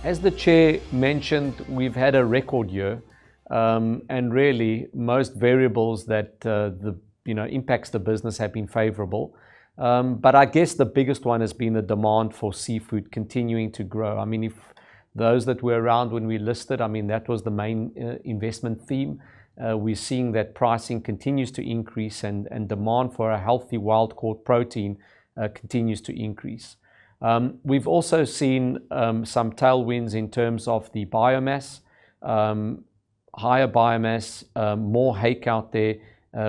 As the chair mentioned, we've had a record year, and really most variables that impacts the business have been favorable. But I guess the biggest one has been the demand for seafood continuing to grow. I mean, if those that were around when we listed, I mean, that was the main investment theme. We're seeing that pricing continues to increase, and demand for a healthy wild-caught protein continues to increase. We've also seen some tailwinds in terms of the biomass, higher biomass, more hake out there.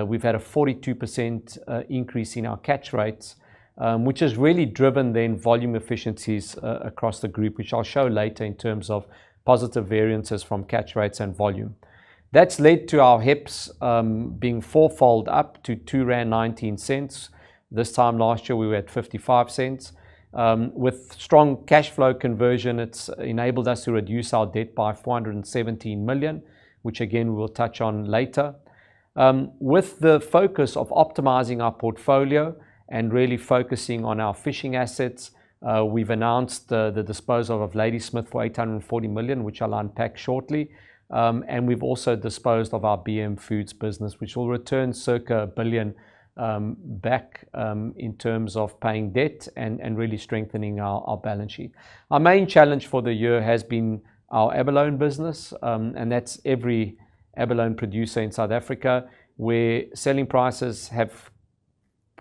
We've had a 42% increase in our catch rates, which has really driven then volume efficiencies across the group, which I'll show later in terms of positive variances from catch rates and volume. That's led to our HEPS being fourfold up to R2.19. This time last year we were at 55 cents. With strong cash flow conversion, it's enabled us to reduce our debt by 417 million, which again we will touch on later. With the focus of optimizing our portfolio and really focusing on our fishing assets, we've announced the disposal of Ladysmith for 840 million, which I'll unpack shortly. And we've also disposed of our BM Foods business, which will return circa 1 billion back in terms of paying debt and really strengthening our balance sheet. Our main challenge for the year has been our abalone business, and that's every abalone producer in South Africa, where selling prices have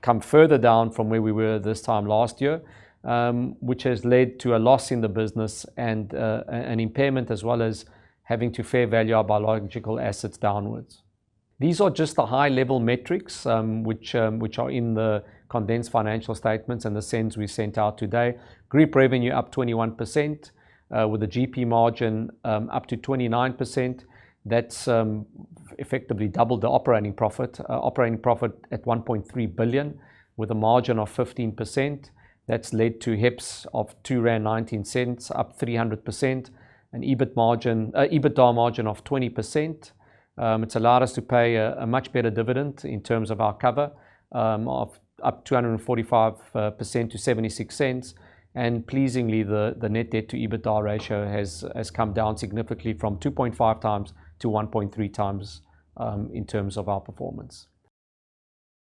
come further down from where we were this time last year, which has led to a loss in the business and an impairment, as well as having to fair value our biological assets downwards. These are just the high-level metrics which are in the condensed financial statements and the SENS we sent out today. Group revenue up 21%, with a GP margin up to 29%. That's effectively doubled the operating profit. Operating profit at 1.3 billion with a margin of 15%. That's led to HEPS of R2.19, up 300%. An EBITDA margin of 20%. It's allowed us to pay a much better dividend in terms of our cover, of up 245% to 76 cents. And pleasingly, the net debt to EBITDA ratio has come down significantly from 2.5 times to 1.3 times in terms of our performance.